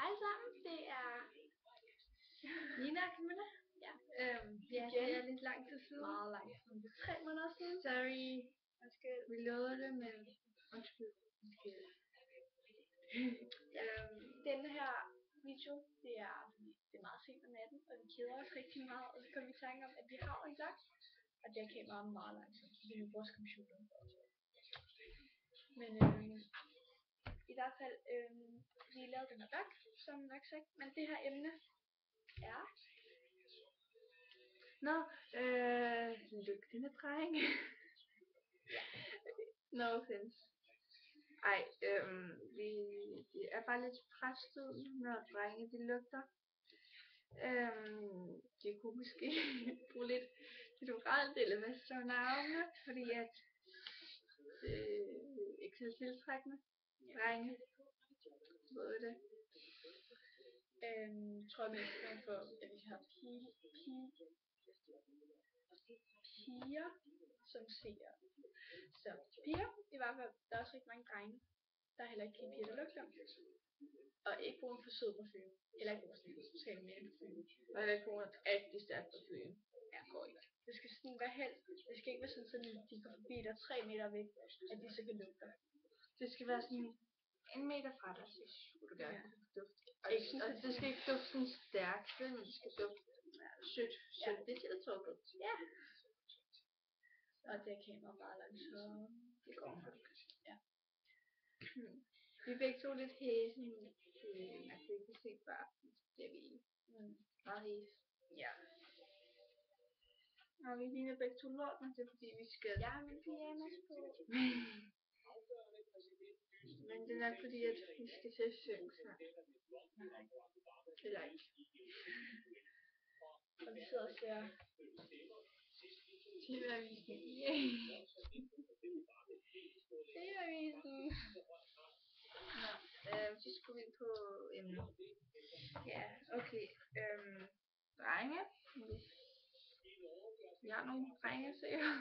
Hej sammen, det er Nina og Camilla. Ja, Det er lidt lang tid siden. meget lang tid. Det er 3 måneder siden. Sorry, vi lovede det, men undskyld. Denne her video, det er fordi det er meget sent om natten, og vi keder os rigtig meget, og så kom vi i tanke om, at vi har en gang, og det kan være meget langsomt, fordi vi bruger computeren. Men i hvert fald, vi lavede den her dag, som nok sagt, men det her emne er... Lygtende drenge. No offense. Ej, vi er bare lidt presset, når drenge de lugter. Det kunne måske bruge lidt oralt eller hvad så navne, fordi at ikke så tiltrækkende drenge. Ved det. Tror jeg mest man får, at vi har piger, som ser så piger, i hvert fald, der er også rigtig mange drenge, der er heller ikke piger, der lugter. Og ikke bruger for sød parfume, eller ikke bruger sådan totalt mere parfume. Og jeg bruger et rigtig stærkt parfume. Ja, går ikke. Det skal sådan være helst, det skal ikke være sådan, at de går forbi dig 3 meter væk, at de så kan lugte. Det skal være sådan 1 meter fra dig, så skulle du gerne kunne dufte. Og det skal ikke dufte sådan stærkt, men det skal dufte sødt. Ja. Det er til at Ja. Og det kan meget meget langt, så det går nok. Ja. Vi er begge to lidt hæse, man kan ikke se før, det er vi meget hæse. Ja. Og vi ligner begge to lort, men det er fordi vi skal... Jeg har min pyjamas på. Men det er nok fordi, at vi skal til søvn snart. Nej. Eller ikke. Og vi sidder og ser TV-avisen. TV-avisen. Så skulle vi på emnet. Ja, okay. Drenge. Vi har nogle drenge, serier.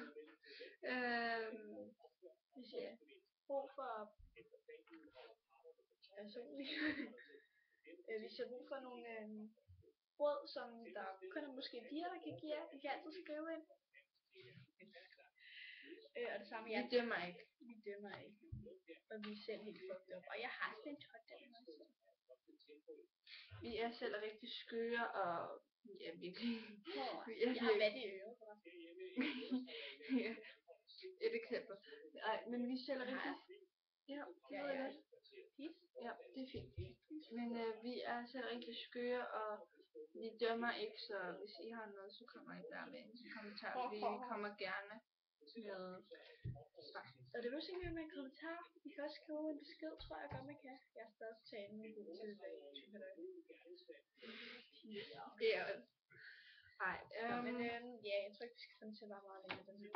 Hvis jeg har brug for personligt. Hvis jeg har brug for nogle råd, som der kun er måske piger, der kan give jer, I kan altid skrive ind. Og det samme, Vi dømmer ikke. Vi dømmer ikke. Og vi er selv helt fucked up. Og jeg har stemt hot den også. Vi er selv rigtig skøre og ja, virkelig. Jeg har vand i øret. Ja, et eksempel. Nej, men vi er selv rigtig. Ja, det ved jeg godt. Ja, det er fint. Men vi er selv rigtig skøre, og vi dømmer ikke, så hvis I har noget, så kommer I bare med en kommentar. Vi kommer gerne med svar. Og det er også ikke med en kommentar. I kan også skrive en besked, tror jeg godt, man kan. Jeg er stadig tale med god tid i dag. Ja. Nej, men ja, jeg tror ikke, vi skal komme til at være meget længere den her.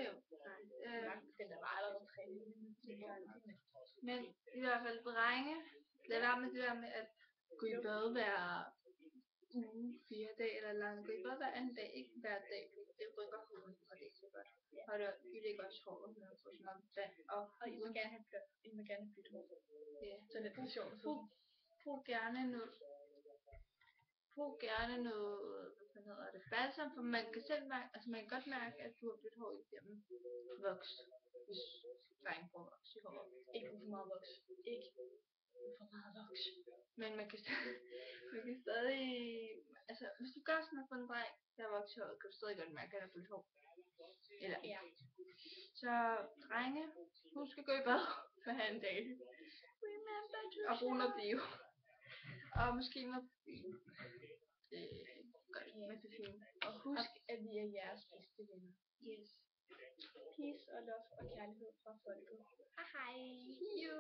Jo. Nej. Den er bare allerede 3 minutter. Men i hvert fald drenge, lad være med det der med at gå i bad hver uge, 4 dage eller langt. Gå i bad hver anden dag, ikke hver dag. Det rykker huden, og det er ikke så godt. Og det ligger også håret med at få sådan noget vand. Og I må gerne have bytte hår. Ja. Så det er sjovt. Brug gerne noget, hvad hedder det, balsam, for man kan selv mærke, altså man kan godt mærke, at du har byttet hår igennem voks. Hvis drenge får voks i håret. Ikke for meget voks. Ikke for meget voks. Men man kan stadig, altså hvis du gør sådan noget for en dreng, der er vokset i håret, kan du stadig godt mærke, at han har byttet hår. Eller ikke. Ja. Så drenge, husk at gå i bad hver anden dag. Og brug noget bio. Og måske noget parfume. Godt med parfume. Og husk, at vi er jeres bedste venner. Yes. Peace og love og kærlighed fra folket. Hej hej. You.